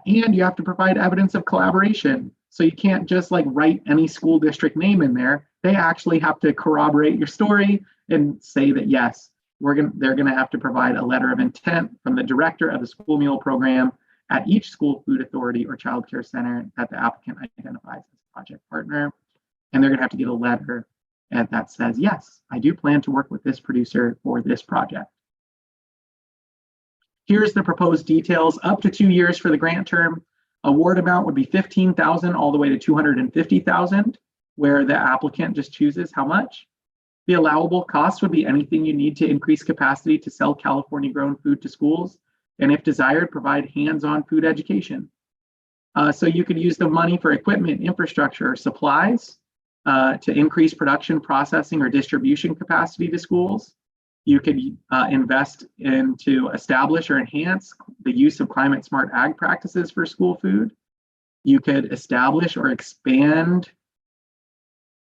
And you have to provide evidence of collaboration. So you can't just like write any school district name in there. They actually have to corroborate your story and say that, yes, they're gonna have to provide a letter of intent from the director of the school meal program at each school food authority or child care center that the applicant identifies as a project partner. And they're gonna have to get a letter and that says, yes, I do plan to work with this producer for this project. Here's the proposed details. Up to 2 years for the grant term. Award amount would be $15,000 all the way to $250,000, where the applicant just chooses how much. The allowable cost would be anything you need to increase capacity to sell California grown food to schools, and if desired, provide hands-on food education. So you could use the money for equipment, infrastructure, or supplies, to increase production, processing, or distribution capacity to schools. You could invest to establish or enhance the use of climate smart ag practices for school food. You could establish or expand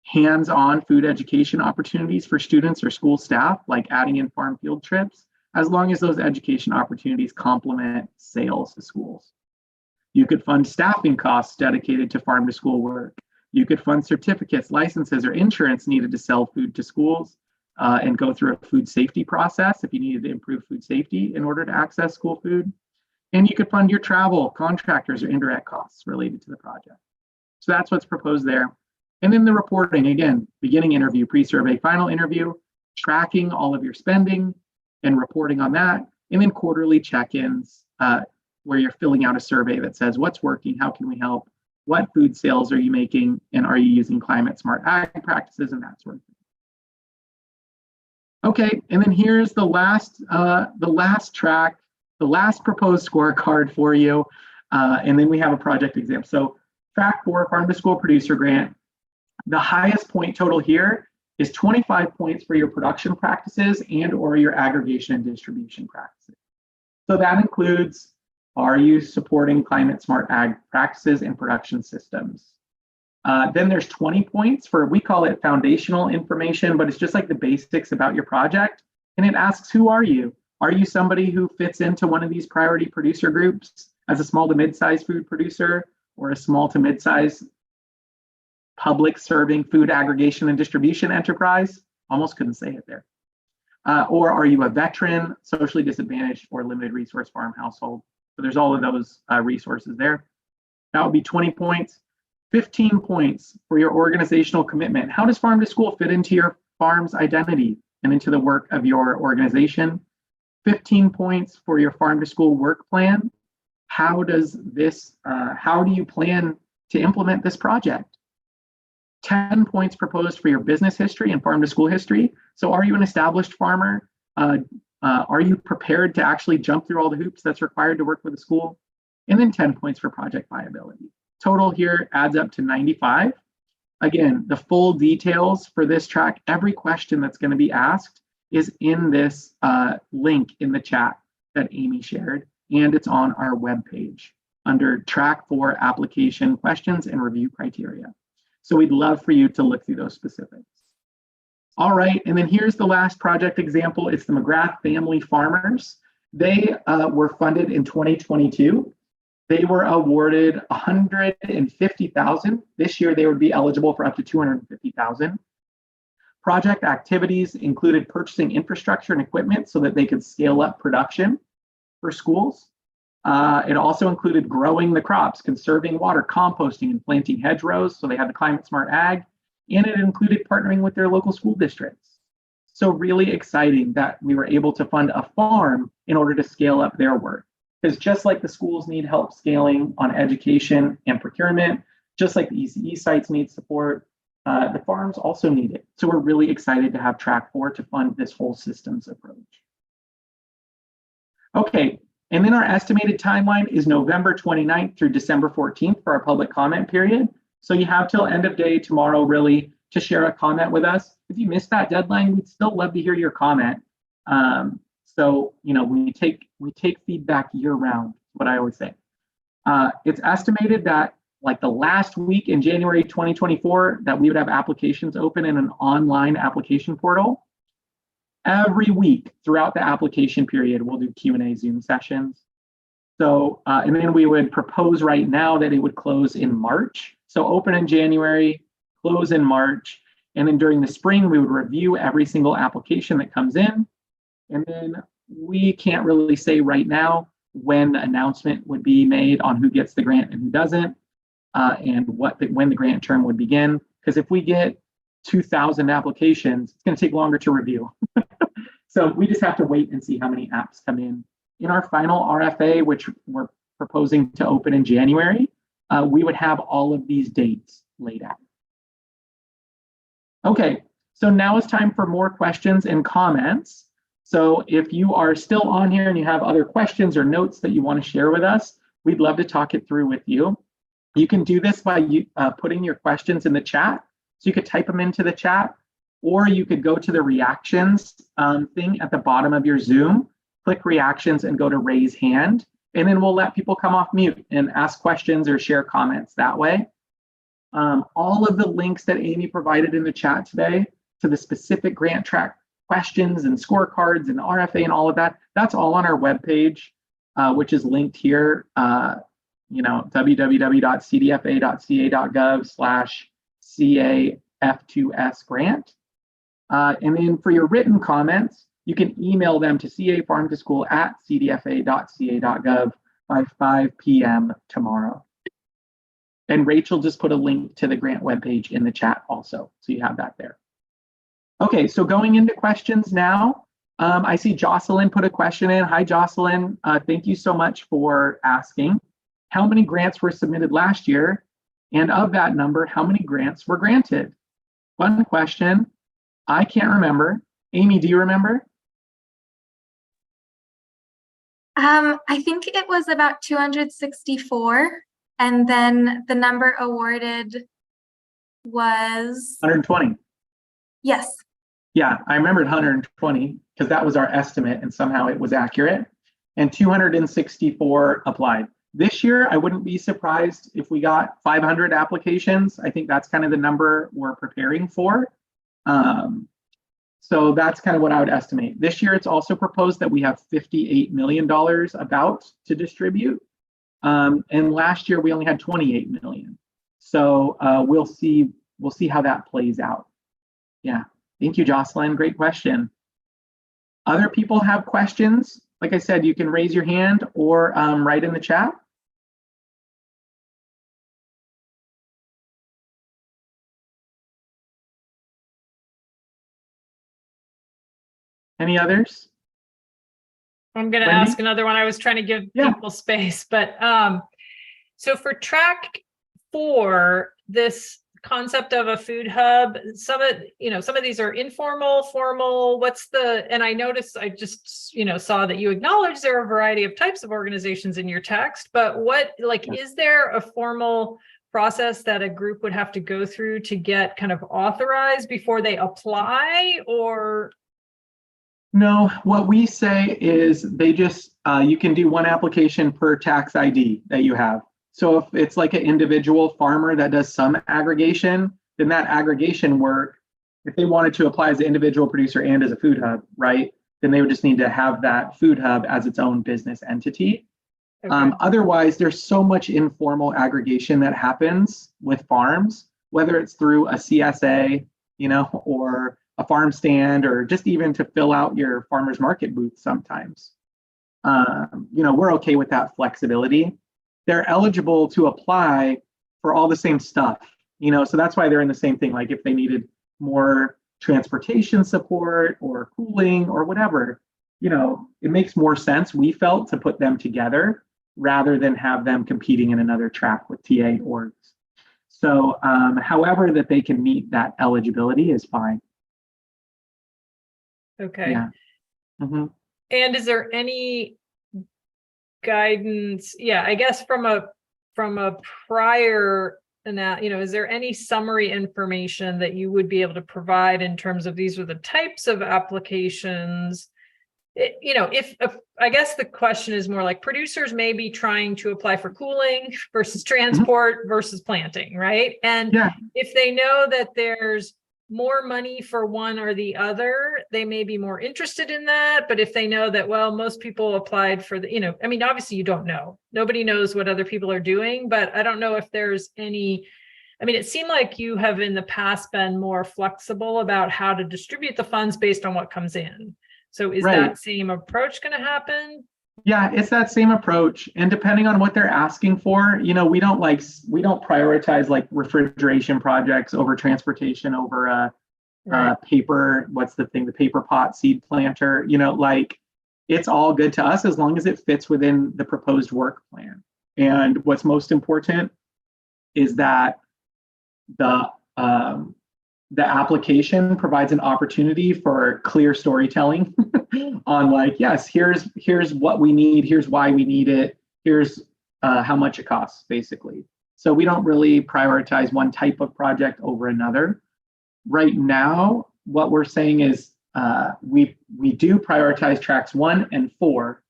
hands-on food education opportunities for students or school staff, like adding in farm field trips. as long as those education opportunities complement sales to schools. You could fund staffing costs dedicated to farm to school work. You could fund certificates, licenses, or insurance needed to sell food to schools and go through a food safety process if you needed to improve food safety in order to access school food. And you could fund your travel, contractors, or indirect costs related to the project. So that's what's proposed there. And then the reporting, again, beginning interview, pre-survey, final interview, tracking all of your spending and reporting on that, and then quarterly check-ins where you're filling out a survey that says what's working, how can we help, what food sales are you making, and are you using climate smart ag practices and that sort of thing. Okay, and then here's the last track, the last proposed scorecard for you, and then we have a project example. So track 4, Farm to School Producer Grant. The highest point total here is 25 points for your production practices and or your aggregation and distribution practices. So that includes, are you supporting climate smart ag practices and production systems? Then there's 20 points for, we call it foundational information, but it's just like the basics about your project. And it asks, who are you? Are you somebody who fits into one of these priority producer groups as a small to mid-sized food producer or a small to mid-sized public serving food aggregation and distribution enterprise? Almost couldn't say it there. Or are you a veteran, socially disadvantaged, or limited resource farm household? So there's all of those resources there. That would be 20 points. 15 points for your organizational commitment. How does farm to school fit into your farm's identity and into the work of your organization? 15 points for your farm to school work plan. How does this, how do you plan to implement this project? 10 points proposed for your business history and farm to school history. So are you an established farmer? Are you prepared to actually jump through all the hoops that's required to work with the school? And then 10 points for project viability. Total here adds up to 95. Again, the full details for this track, every question that's going to be asked is in this link in the chat that Amy shared, and it's on our webpage under track 4 application questions and review criteria. So we'd love for you to look through those specifics. All right, and then here's the last project example. It's the McGrath Family Farmers. They were funded in 2022. They were awarded $150,000. This year, they would be eligible for up to $250,000. Project activities included purchasing infrastructure and equipment so that they could scale up production for schools. It also included growing the crops, conserving water, composting, and planting hedgerows. So they had the climate smart ag, and it included partnering with their local school districts. So really exciting that we were able to fund a farm in order to scale up their work. Because just like the schools need help scaling on education and procurement, just like the ECE sites need support, the farms also need it. So we're really excited to have track 4 to fund this whole systems approach. Okay, and then our estimated timeline is November 29th through December 14th for our public comment period. So you have till end of day tomorrow really to share a comment with us. If you missed that deadline, we'd still love to hear your comment. So, you know, we take feedback year round, what I always say. It's estimated that like the last week in January 2024, that we would have applications open in an online application portal. Every week throughout the application period, we'll do Q&A Zoom sessions. So, and then we would propose right now that it would close in March. So open in January, close in March. And then during the spring, we would review every single application that comes in. And then we can't really say right now when the announcement would be made on who gets the grant and who doesn't, and when the grant term would begin. Because if we get 2,000 applications, it's going to take longer to review. So we just have to wait and see how many apps come in. In our final RFA, which we're proposing to open in January, we would have all of these dates laid out. Okay, so now it's time for more questions and comments. So if you are still on here and you have other questions or notes that you want to share with us, we'd love to talk it through with you. You can do this by putting your questions in the chat. So you could type them into the chat, or you could go to the reactions thing at the bottom of your Zoom, click reactions and go to raise hand, and then we'll let people come off mute and ask questions or share comments that way. All of the links that Amy provided in the chat today to the specific grant track questions and scorecards and RFA and all of that, that's all on our webpage, which is linked here, www.cdfa.ca.gov/CA-F2S grant. And then for your written comments, you can email them to cafarmtoschool@cdfa.ca.gov by 5 p.m. tomorrow. And Rachel just put a link to the grant webpage in the chat also, so you have that there. Okay, so going into questions now, I see Jocelyn put a question in. Hi, Jocelyn. Thank you so much for asking. How many grants were submitted last year? And of that number, how many grants were granted? Fun question. I can't remember. Amy, do you remember? I think it was about 264. And then the number awarded was 120. Yes. Yeah, I remembered 120 because that was our estimate and somehow it was accurate. And 264 applied. This year, I wouldn't be surprised if we got 500 applications. I think that's kind of the number we're preparing for. So that's kind of what I would estimate. This year, it's also proposed that we have $58 million about to distribute. And last year, we only had 28 million. So we'll see how that plays out. Yeah, thank you, Jocelyn. Great question. Other people have questions? Like I said, you can raise your hand or write in the chat. Any others? I'm going to Wendy? ask another one. I was trying to give Yeah. people space, but so for track 4, this concept of a food hub, some of these are informal, formal. And I noticed, I just, saw that you acknowledge there are a variety of types of organizations in your text, but is there a formal process that a group would have to go through to get kind of authorized before they apply, or? No, what we say is they just, you can do one application per tax ID that you have. So if it's like an individual farmer that does some aggregation, then that aggregation work, if they wanted to apply as an individual producer and as a food hub, right, then they would just need to have that food hub as its own business entity. Okay. Otherwise, there's so much informal aggregation that happens with farms, whether it's through a CSA, or a farm stand, or just even to fill out your farmer's market booth sometimes. We're okay with that flexibility. They're eligible to apply for all the same stuff, so that's why they're in the same thing. Like if they needed more transportation support or cooling or whatever, it makes more sense, we felt, to put them together rather than have them competing in another track with TA orgs. So however that they can meet that eligibility is fine. Okay. Yeah. Mm-hmm. And is there any guidance? Yeah, I guess from a prior, is there any summary information that you would be able to provide in terms of these are the types of applications? I guess the question is more like producers may be trying to apply for cooling versus transport versus planting, right? And if they know that there's more money for one or the other, they may be more interested in that. But if they know that, well, most people applied for the, obviously you don't know. Nobody knows what other people are doing, but I don't know if there's any, it seemed like you have in the past been more flexible about how to distribute the funds based on what comes in. So is that same approach going to happen? Yeah, it's that same approach. And depending on what they're asking for, we don't prioritize like refrigeration projects over transportation over paper, the paper pot seed planter, it's all good to us as long as it fits within the proposed work plan. And what's most important is that the application provides an opportunity for clear storytelling on yes, here's what we need, here's why we need it, here's how much it costs, basically. So we don't really prioritize one type of project over another. Right now, what we're saying is we do prioritize tracks 1 and 4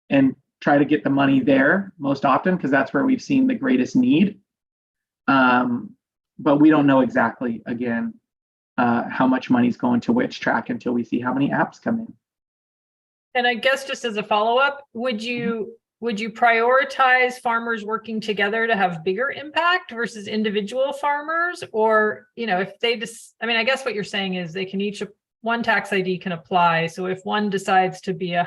and try to get the money there most often because that's where we've seen the greatest need. But we don't know exactly, again, how much money's going to which track until we see how many apps come in. And I guess just as a follow-up, would you prioritize farmers working together to have bigger impact versus individual farmers? Or, if they just, I guess what you're saying is they can one tax ID can apply. So if one decides to be a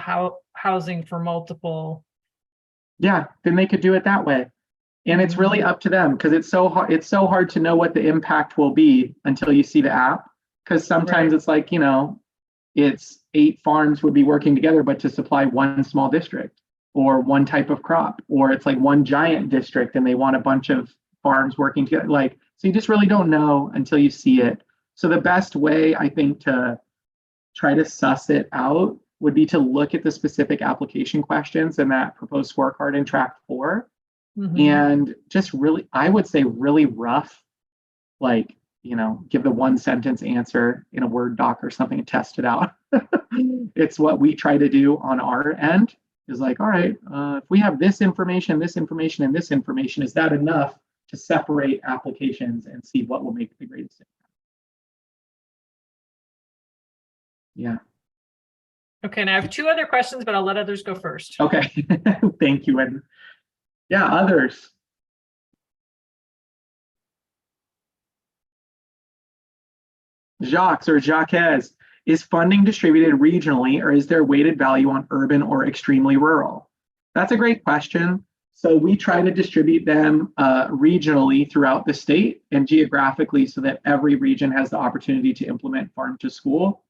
housing for multiple. Yeah, then they could do it that way. And it's really up to them, because it's so hard to know what the impact will be until you see the app. Because sometimes it's like, it's 8 farms would be working together, but to supply one small district or one type of crop, or it's like one giant district and they want a bunch of farms working together. So you just really don't know until you see it. So the best way, I think, to try to suss it out would be to look at the specific application questions in that proposed scorecard in track 4. And just really, I would say really rough, give the 1-sentence answer in a Word doc or something and test it out. It's what we try to do on our end, is all right, if we have this information, and this information, is that enough to separate applications and see what will make the greatest impact? Yeah. Okay, and I have 2 other questions, but I'll let others go first. Okay, thank you. And yeah, others. Jacques or Jacques, is funding distributed regionally, or is there weighted value on urban or extremely rural? That's a great question. So we try to distribute them regionally throughout the state and geographically, so that every region has the opportunity to implement farm to school.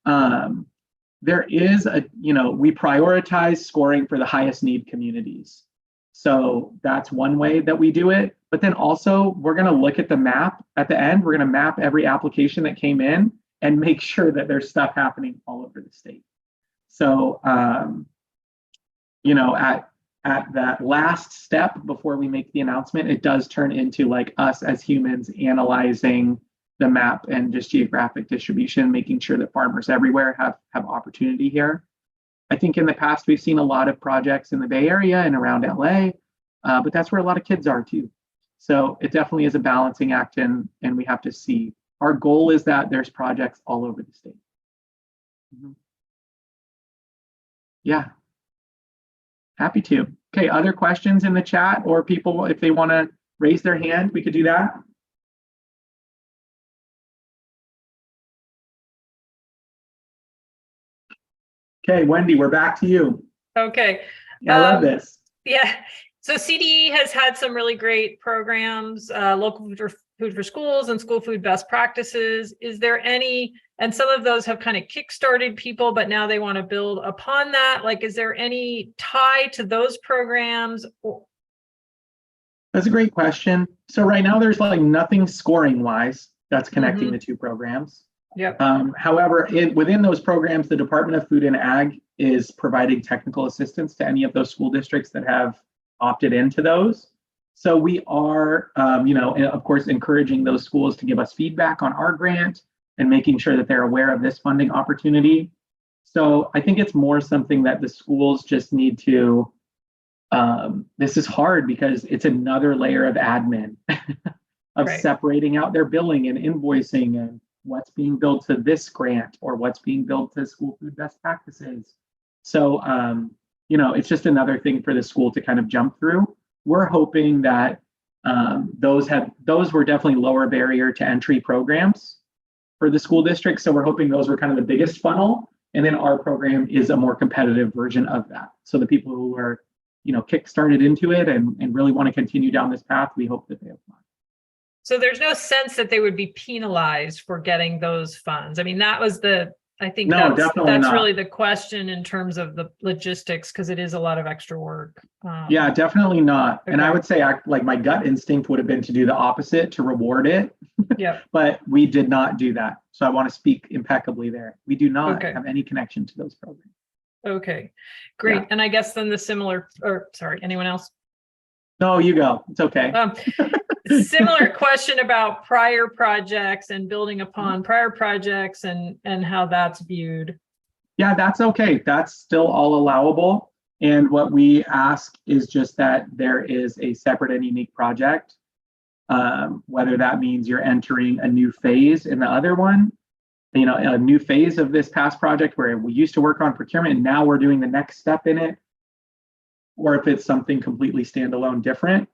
There is we prioritize scoring for the highest need communities. So that's one way that we do it. But then also, we're going to look at the map at the end. We're going to map every application that came in and make sure that there's stuff happening all over the state. So, at that last step before we make the announcement, it does turn into us as humans analyzing the map and just geographic distribution, making sure that farmers everywhere have opportunity here. I think in the past, we've seen a lot of projects in the Bay Area and around LA, but that's where a lot of kids are too. So it definitely is a balancing act, and we have to see. Our goal is that there's projects all over the state. Yeah, happy to. Okay, other questions in the chat, or people, if they want to raise their hand, we could do that. Okay, Wendy, we're back to you. Okay. Yeah, I love this. Yeah. So CDE has had some really great programs, local food for schools and school food best practices. Is there any, and some of those have kind of kickstarted people, but now they want to build upon that. Is there any tie to those programs? That's a great question. So right now there's nothing scoring wise that's connecting the 2 programs. Yep. However, within those programs, the Department of Food and Ag is providing technical assistance to any of those school districts that have opted into those. So we are, of course, encouraging those schools to give us feedback on our grant and making sure that they're aware of this funding opportunity. So I think it's more something that the schools just need to, this is hard because it's another layer of admin of separating out their billing and invoicing and what's being billed to this grant or what's being billed to school food best practices. So, it's just another thing for the school to kind of jump through. We're hoping that those were definitely lower barrier to entry programs for the school district. So we're hoping those were kind of the biggest funnel. And then our program is a more competitive version of that. So the people who are, kick-started into it and really want to continue down this path, we hope that they apply. So there's no sense that they would be penalized for getting those funds. That was that's really the question in terms of the logistics, because it is a lot of extra work. Yeah, definitely not. Okay. And I would say my gut instinct would have been to do the opposite, to reward it. Yeah. But we did not do that. So I want to speak impeccably there. We do not Okay. have any connection to those programs. Okay, great. Yeah. And I guess then anyone else? No, you go. It's okay. Similar question about prior projects and building upon prior projects and how that's viewed. Yeah, that's okay. That's still all allowable. And what we ask is just that there is a separate and unique project whether that means you're entering a new phase in the other one, a new phase of this past project where we used to work on procurement and now we're doing the next step in it, or if it's something completely standalone different.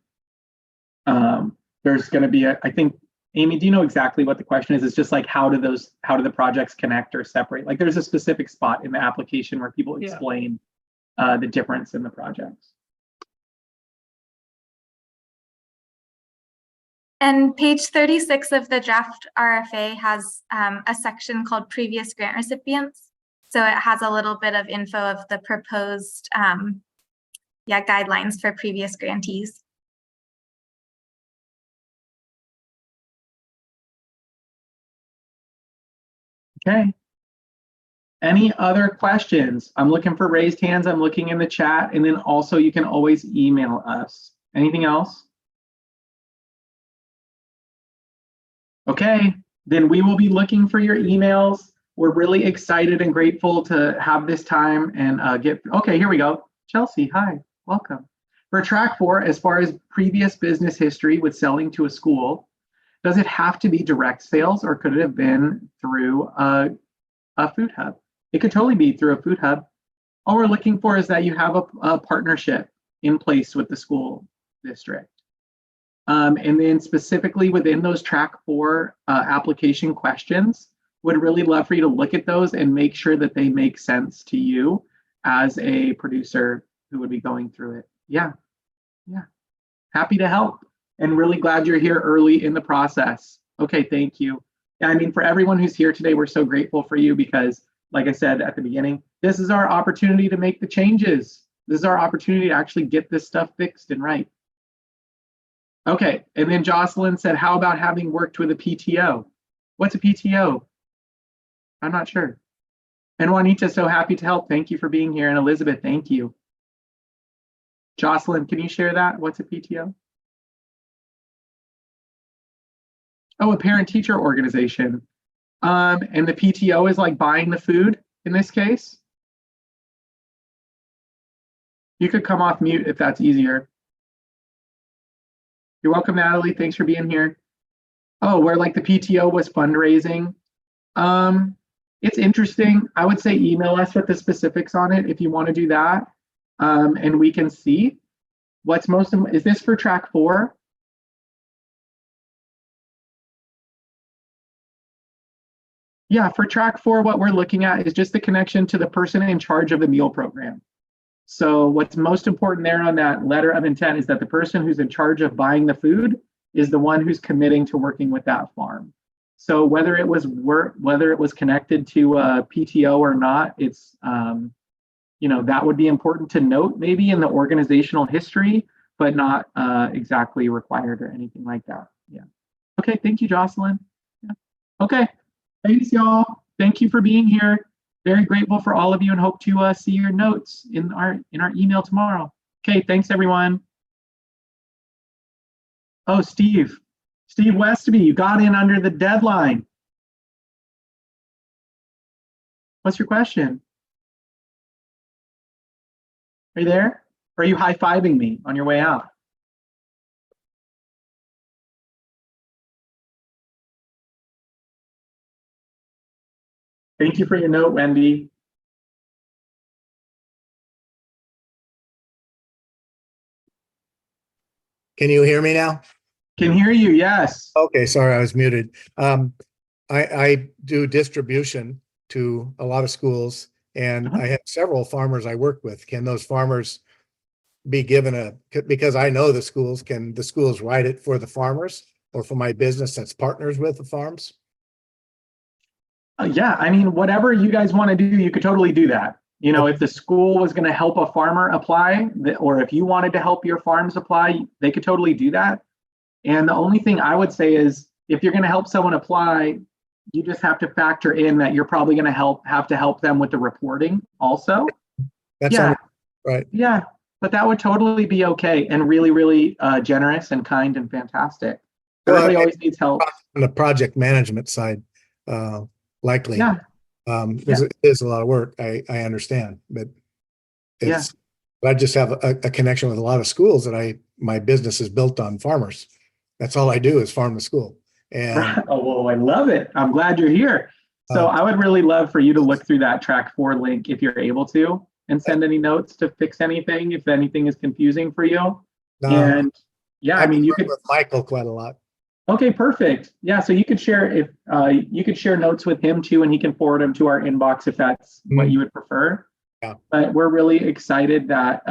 There's going to be I think, Amy, do you know exactly what the question is? It's just like, how do the projects connect or separate? Like there's a specific spot in the application where people explain the difference in the projects. And page 36 of the draft RFA has a section called previous grant recipients. So it has a little bit of info of the proposed guidelines for previous grantees. Okay. Any other questions? I'm looking for raised hands. I'm looking in the chat, and then also you can always email us. Anything else? Okay, then we will be looking for your emails. We're really excited and grateful to have this time and okay, here we go. Chelsea, hi, welcome. For track 4, as far as previous business history with selling to a school, does it have to be direct sales or could it have been through a food hub? It could totally be through a food hub. All we're looking for is that you have a partnership in place with the school district. And then specifically within those track 4 application questions, would really love for you to look at those and make sure that they make sense to you as a producer who would be going through it. Yeah. Happy to help and really glad you're here early in the process. Okay, thank you. Yeah, I mean, for everyone who's here today, we're so grateful for you because, like I said at the beginning, this is our opportunity to make the changes. This is our opportunity to actually get this stuff fixed and right. Okay, and then Jocelyn said, how about having worked with a PTO? What's a PTO? I'm not sure. And Juanita, so happy to help. Thank you for being here. And Elizabeth, thank you. Jocelyn, can you share that? What's a PTO? Oh, a parent-teacher organization. And the PTO is like buying the food in this case. You could come off mute if that's easier. You're welcome, Natalie. Thanks for being here. Oh, where like the PTO was fundraising. It's interesting. I would say email us with the specifics on it if you want to do that. And we can see what's most, is this for track 4? Yeah, for track 4, what we're looking at is just the connection to the person in charge of the meal program. So what's most important there on that letter of intent is that the person who's in charge of buying the food is the one who's committing to working with that farm. So whether it was connected to a PTO or not, it's that would be important to note maybe in the organizational history, but not exactly required or anything like that. Yeah. Okay. Thank you, Jocelyn. Yeah. Okay. Thanks, y'all. Thank you for being here. Very grateful for all of you and hope to see your notes in our email tomorrow. Okay, thanks everyone. Oh, Steve Westby, you got in under the deadline. What's your question? Are you there? Or are you high-fiving me on your way out? Thank you for your note, Wendy. Can you hear me now? Can hear you, yes. Okay, sorry, I was muted. I do distribution to a lot of schools, and I have several farmers I work with. Can those farmers be given because I know the schools, can the schools write it for the farmers or for my business that's partners with the farms? Yeah, I mean, whatever you guys want to do, you could totally do that. If the school was going to help a farmer apply, or if you wanted to help your farms apply, they could totally do that. And the only thing I would say is, if you're going to help someone apply, you just have to factor in that you're probably going to have to help them with the reporting also. That's right. Yeah, but that would totally be okay and really, really generous and kind and fantastic. Everybody always needs help. On the project management side, likely. Yeah. It is a lot of work. I understand, but but I just have a connection with a lot of schools that my business is built on farmers. That's all I do is farm the school. And Oh, well, I love it. I'm glad you're here. So I would really love for you to look through that track 4 link if you're able to, and send any notes to fix anything if anything is confusing for you. And yeah, I mean, you could with Michael quite a lot. Okay, perfect. Yeah, so you could share if you could share notes with him too, and he can forward them to our inbox if that's what you would prefer. Yeah. But we're really excited that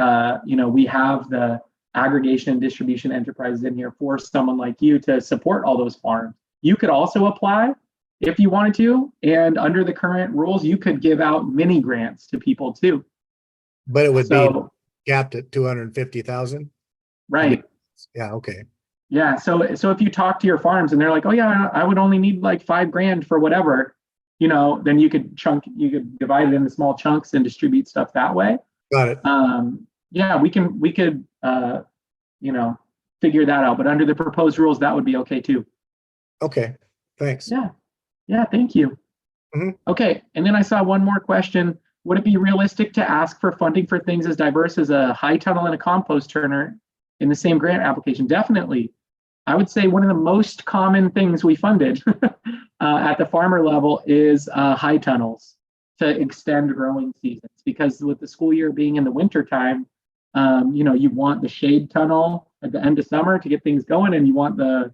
we have the aggregation and distribution enterprises in here for someone like you to support all those farms. You could also apply if you wanted to, and under the current rules, you could give out mini grants to people too. But it would be So capped at 250,000. right. Yeah. Okay. Yeah, so if you talk to your farms and they're like, oh yeah, I would only need like $5,000 for whatever, then you could divide it into small chunks and distribute stuff that way. Got it. Yeah, we could figure that out. But under the proposed rules, that would be okay too. Okay. Thanks. Yeah, thank you. Mhm. Okay, and then I saw one more question. Would it be realistic to ask for funding for things as diverse as a high tunnel and a compost turner in the same grant application? Definitely. I would say one of the most common things we funded at the farmer level is high tunnels to extend growing seasons, because with the school year being in the winter time, you want the shade tunnel at the end of summer to get things going, and you want the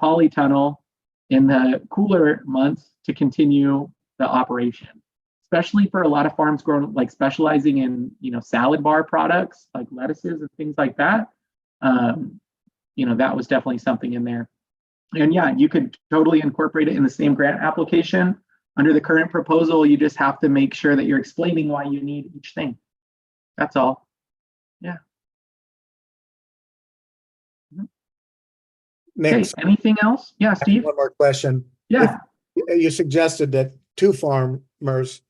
poly tunnel in the cooler months to continue the operation, especially for a lot of farms growing, like specializing in salad bar products like lettuces and things like that. That was definitely something in there. And yeah, you could totally incorporate it in the same grant application. Under the current proposal, you just have to make sure that you're explaining why you need each thing. That's all. Yeah. Next, Okay, anything else? Yeah, Steve? one more question. Yeah. You suggested that 2 farmers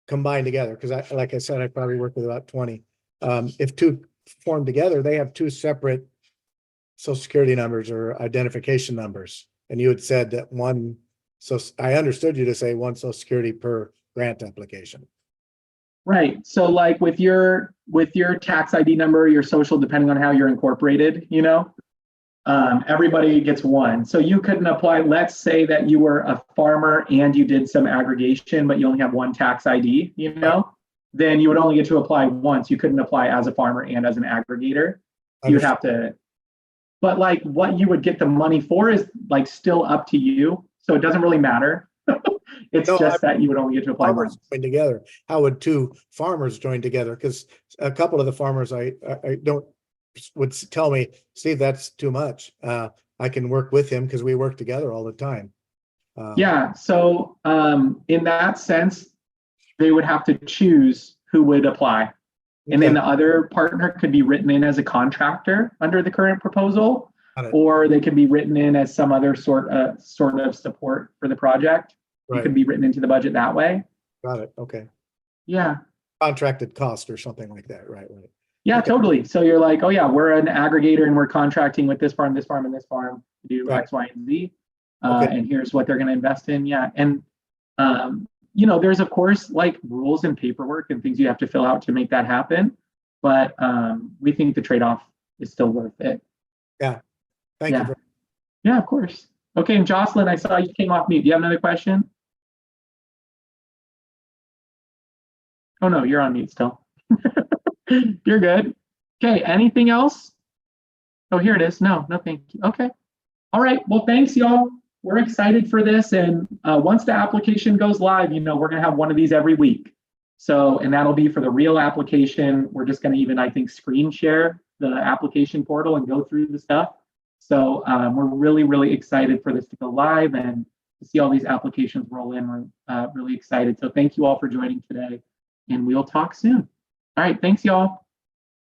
combine together, because like I said, I probably work with about 20. If 2 form together, they have 2 separate social security numbers or identification numbers. And you had said that one, so I understood you to say 1 social security per grant application. Right. So like with your tax ID number, your social, depending on how you're incorporated, everybody gets 1. So you couldn't apply, let's say that you were a farmer and you did some aggregation, but you only have 1 tax ID, then you would only get to apply once. You couldn't apply as a farmer and as an aggregator. You would have to, but like what you would get the money for is like still up to you. So it doesn't really matter. It's that you would only get to apply once. Join together. How would 2 farmers join together? Because a couple of the farmers I don't would tell me, Steve, that's too much. I can work with him because we work together all the time. Yeah. So in that sense, they would have to choose who would apply. And then the other partner could be written in as a contractor under the current proposal, or they could be written in as some other sort of support for the project. Right. It could be written into the budget that way. Got it. Okay. Yeah. Contracted cost or something like that. Right. Yeah, okay. Totally. So you're like, oh yeah, we're an aggregator and we're contracting with this farm, this farm, and this farm to do X, Y, and Z. And here's what they're going to invest in. Yeah. And, there's of course like rules and paperwork and things you have to fill out to make that happen. But we think the trade-off is still worth it. Yeah. Thank you. Yeah, of course. Okay. And Jocelyn, I saw you came off mute. Do you have another question? Oh no, you're on mute still. You're good. Okay, anything else? Oh, here it is. No, thank you. Okay. All right. Well, thanks, y'all. We're excited for this. And once the application goes live, we're going to have one of these every week. So, and that'll be for the real application. We're just going to even, I think, screen share the application portal and go through the stuff. So we're really, really excited for this to go live and to see all these applications roll in. We're really excited. So thank you all for joining today, and we'll talk soon. All right, thanks, y'all.